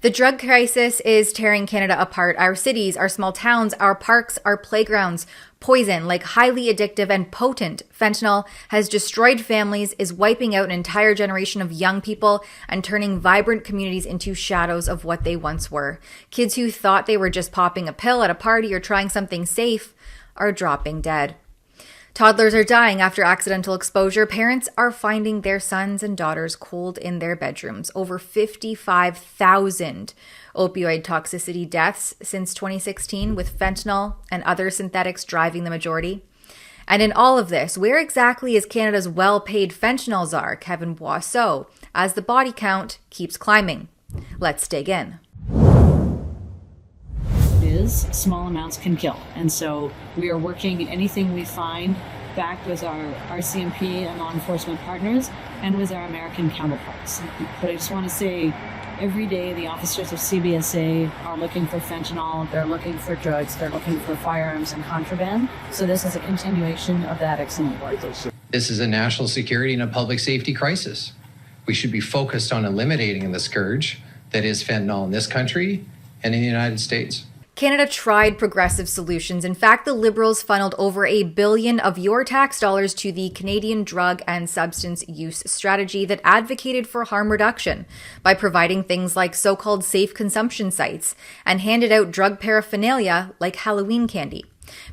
The drug crisis is tearing Canada apart. Our cities, our small towns, our parks, our playgrounds. Poison, like highly addictive and potent fentanyl, has destroyed families, is wiping out an entire generation of young people, and turning vibrant communities into shadows of what they once were. Kids who thought they were just popping a pill at a party or trying something safe are dropping dead. Toddlers are dying after accidental exposure. Parents are finding their sons and daughters cold in their bedrooms. Over 55,000 opioid toxicity deaths since 2016, with fentanyl and other synthetics driving the majority. And in all of this, where exactly is Canada's well-paid fentanyl czar, Kevin Brosseau, as the body count keeps climbing? Let's dig in. Small amounts can kill. And so we are working anything we find back with our RCMP and law enforcement partners and with our American counterparts. But I just want to say, every day the officers of CBSA are looking for fentanyl, they're looking for drugs, they're looking for firearms and contraband. So this is a continuation of that excellent work. This is a national security and a public safety crisis. We should be focused on eliminating the scourge that is fentanyl in this country and in the United States. Canada tried progressive solutions. In fact, the Liberals funneled over $1 billion of your tax dollars to the Canadian Drug and Substance Use Strategy that advocated for harm reduction by providing things like so-called safe consumption sites and handed out drug paraphernalia like Halloween candy.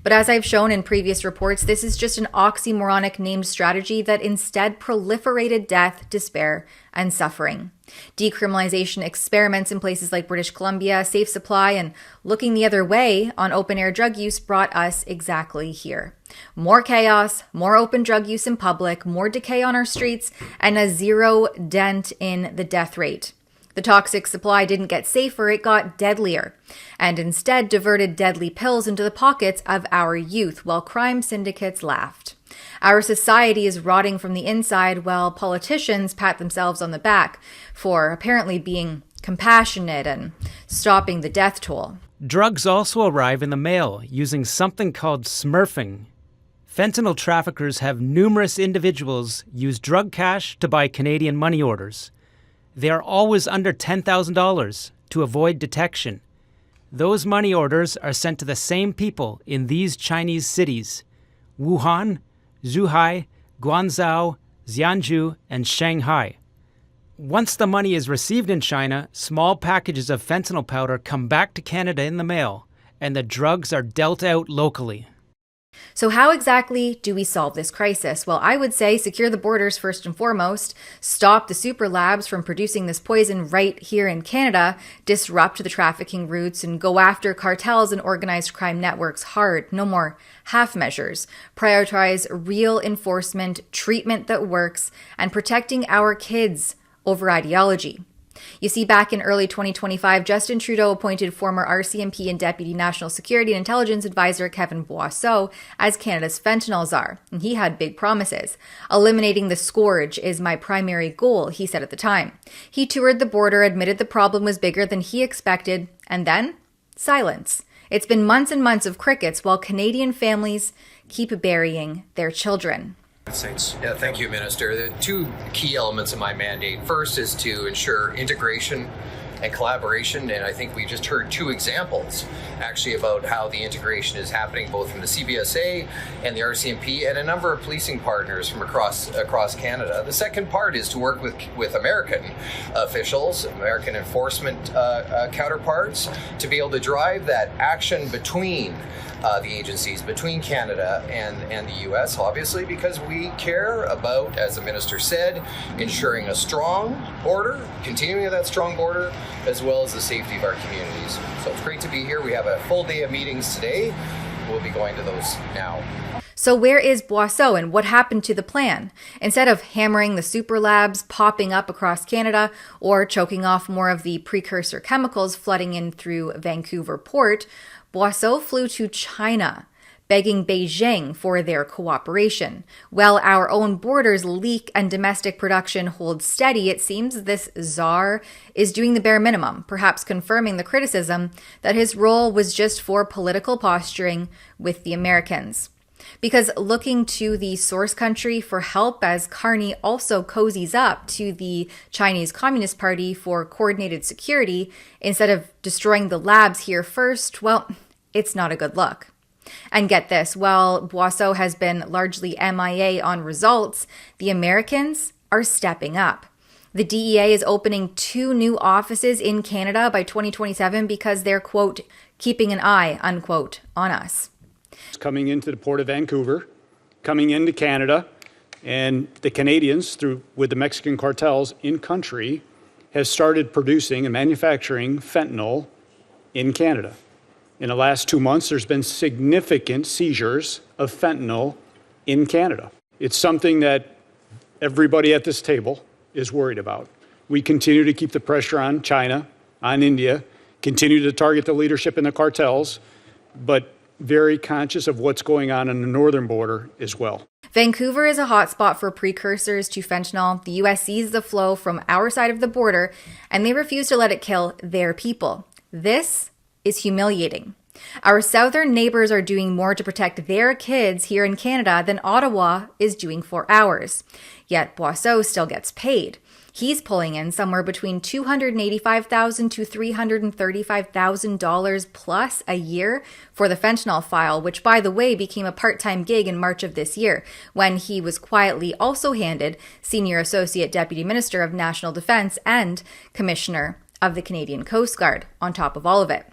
But as I've shown in previous reports, this is just an oxymoronic named strategy that instead proliferated death, despair, and suffering. Decriminalization experiments in places like British Columbia, safe supply, and looking the other way on open-air drug use brought us exactly here. More chaos, more open drug use in public, more decay on our streets, and a zero dent in the death rate. The toxic supply didn't get safer, it got deadlier, and instead diverted deadly pills into the pockets of our youth while crime syndicates laughed. Our society is rotting from the inside while politicians pat themselves on the back for apparently being compassionate and stopping the death toll. Drugs also arrive in the mail using something called smurfing. Fentanyl traffickers have numerous individuals use drug cash to buy Canadian money orders. They are always under $10,000 to avoid detection. Those money orders are sent to the same people in these Chinese cities: Wuhan, Zhuhai, Guangzhou, Jiangsu, and Shanghai. Once the money is received in China, small packages of fentanyl powder come back to Canada in the mail, and the drugs are dealt out locally. So how exactly do we solve this crisis? Well, I would say secure the borders first and foremost, stop the super labs from producing this poison right here in Canada, disrupt the trafficking routes, and go after cartels and organized crime networks hard. No more half measures. Prioritize real enforcement, treatment that works, and protecting our kids over ideology. You see, back in early 2025, Justin Trudeau appointed former RCMP and Deputy National Security and Intelligence Advisor Kevin Brosseau as Canada's fentanyl czar, and he had big promises. Eliminating the scourge is my primary goal, he said at the time. He toured the border, admitted the problem was bigger than he expected, and then silence. It's been months and months of crickets while Canadian families keep burying their children. Yeah, thank you, Minister. The two key elements of my mandate. First is to ensure integration and collaboration, and I think we just heard two examples actually about how the integration is happening both from the CBSA and the RCMP and a number of policing partners from across Canada. The second part is to work with American officials, American enforcement counterparts, to be able to drive that action between the agencies, between Canada and the U.S., obviously, because we care about, as the Minister said, ensuring a strong border, continuing that strong border, as well as the safety of our communities. So it's great to be here. We have a full day of meetings today. We'll be going to those now. So where is Brosseau and what happened to the plan? Instead of hammering the super labs popping up across Canada or choking off more of the precursor chemicals flooding in through Vancouver Port, Brosseau flew to China, begging Beijing for their cooperation. While our own borders leak and domestic production holds steady, it seems this czar is doing the bare minimum, perhaps confirming the criticism that his role was just for political posturing with the Americans. Because looking to the source country for help as Carney also cozies up to the Chinese Communist Party for coordinated security instead of destroying the labs here first, well, it's not a good look. And get this, while Brosseau has been largely MIA on results, the Americans are stepping up. The DEA is opening 2 new offices in Canada by 2027 because they're, quote, keeping an eye, unquote, on us. Coming into the Port of Vancouver, coming into Canada, and the Canadians, with the Mexican cartels in country, have started producing and manufacturing fentanyl in Canada. In the last 2 months, there's been significant seizures of fentanyl in Canada. It's something that everybody at this table is worried about. We continue to keep the pressure on China, on India, continue to target the leadership in the cartels, but very conscious of what's going on the northern border as well. Vancouver is a hotspot for precursors to fentanyl. The U.S. sees the flow from our side of the border, and they refuse to let it kill their people. This is humiliating. Our southern neighbors are doing more to protect their kids here in Canada than Ottawa is doing for ours. Yet Brosseau still gets paid. He's pulling in somewhere between $285,000 to $335,000 plus a year for the fentanyl file, which, by the way, became a part-time gig in March of this year, when he was quietly also handed Senior Associate Deputy Minister of National Defence and Commissioner of the Canadian Coast Guard, on top of all of it.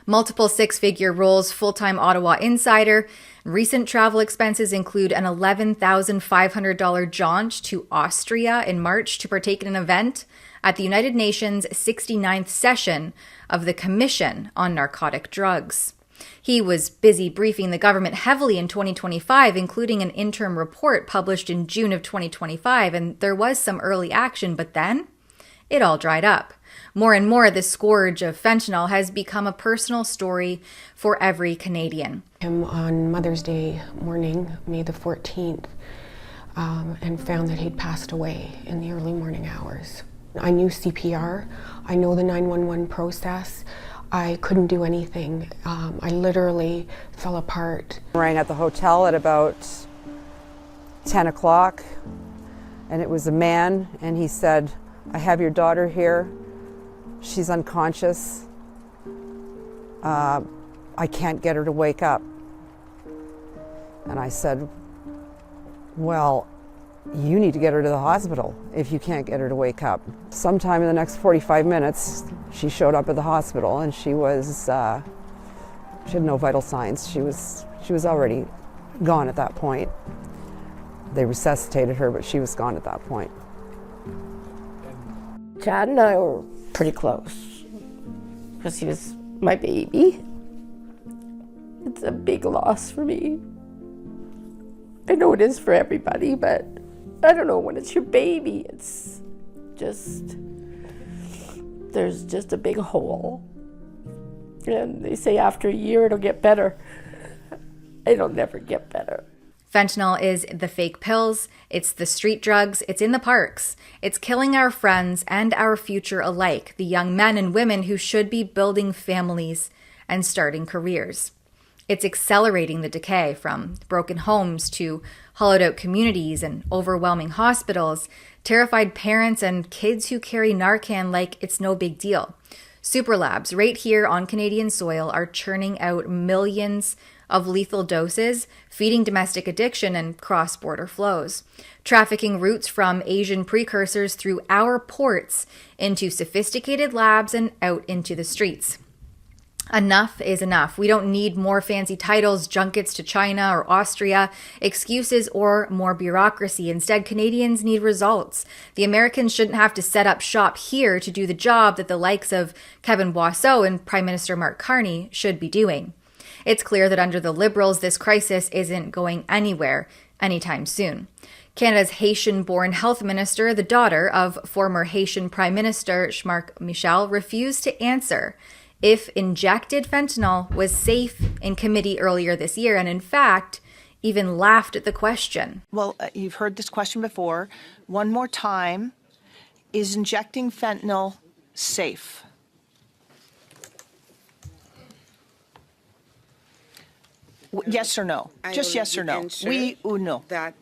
Multiple 6-figure roles, full-time Ottawa insider. Recent travel expenses include an $11,500 jaunt to Austria in March to partake in an event at the United Nations 69th session of the Commission on Narcotic Drugs. He was busy briefing the government heavily in 2025, including an interim report published in June of 2025, and there was some early action, but then it all dried up. More and more, the scourge of fentanyl has become a personal story for every Canadian. On Mother's Day morning, May the 14th, and found that he'd passed away in the early morning hours. I knew CPR, I know the 911 process. I couldn't do anything. I literally fell apart. I rang at the hotel at about 10 o'clock, and it was a man, and he said, "I have your daughter here. She's unconscious. I can't get her to wake up." And I said, "Well, you need to get her to the hospital if you can't get her to wake up." Sometime in the next 45 minutes, she showed up at the hospital, and she had no vital signs. She was already gone at that point. They resuscitated her, but she was gone at that point. Chad and I were pretty close because he was my baby. It's a big loss for me. I know it is for everybody, but I don't know, when it's your baby, it's just, there's just a big hole. And they say after a year it'll get better. It'll never get better. Fentanyl is the fake pills, it's the street drugs, it's in the parks. It's killing our friends and our future alike, the young men and women who should be building families and starting careers. It's accelerating the decay from broken homes to hollowed out communities and overwhelming hospitals, terrified parents and kids who carry Narcan like it's no big deal. Super labs right here on Canadian soil are churning out millions of lethal doses, feeding domestic addiction and cross-border flows, trafficking routes from Asian precursors through our ports into sophisticated labs and out into the streets. Enough is enough. We don't need more fancy titles, junkets to China or Austria, excuses, or more bureaucracy. Instead, Canadians need results. The Americans shouldn't have to set up shop here to do the job that the likes of Kevin Brosseau and Prime Minister Mark Carney should be doing. It's clear that under the Liberals, this crisis isn't going anywhere anytime soon. Canada's Haitian-born health minister, the daughter of former Haitian Prime Minister Marc Michel, refused to answer if injected fentanyl was safe in committee earlier this year, and in fact, even laughed at the question. Well, you've heard this question before. One more time, is injecting fentanyl safe? Yes or no? I Just yes or already no. answered Oui ou no? That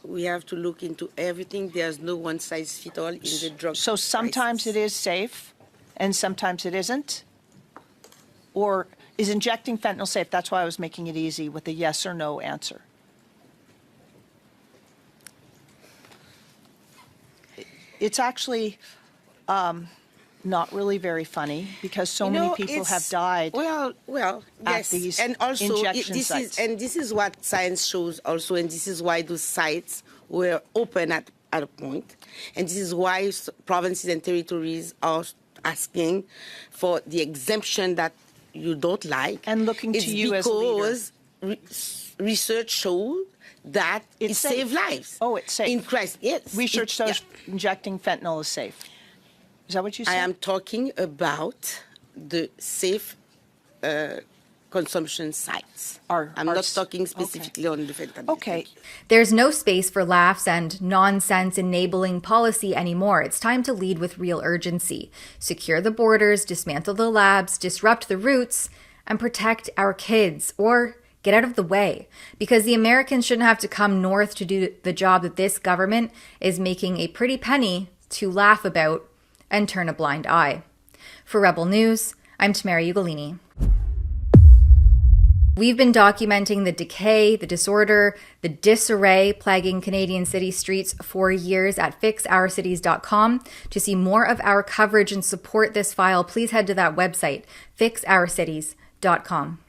we have to look into everything. There's no one size fits all in the drug. So sometimes it is safe and sometimes it isn't? Or is injecting fentanyl safe? That's why I was making it easy with a yes or no answer. It's actually not really very funny because so many people have died. Well, at yes, these and also injection sites. this is what science shows also, and this is why those sites were open at a point, and this is why provinces and territories are asking for the exemption that you don't like, And looking to it's you as a leader. because research shows that it It's safe. saves lives. Oh, it's safe. In Christ, yes. Research It- says injecting fentanyl is safe. Is that what you said? I am talking about the safe consumption sites. I'm not talking specifically on the fentanyl. Okay. There's no space for laughs and nonsense enabling policy anymore. It's time to lead with real urgency. Secure the borders, dismantle the labs, disrupt the routes, and protect our kids, or get out of the way. Because the Americans shouldn't have to come north to do the job that this government is making a pretty penny to laugh about and turn a blind eye. For Rebel News, I'm Tamara Ugolini. We've been documenting the decay, the disorder, the disarray plaguing Canadian city streets for years at fixourcities.com. To see more of our coverage and support this file, please head to that website, fixourcities.com.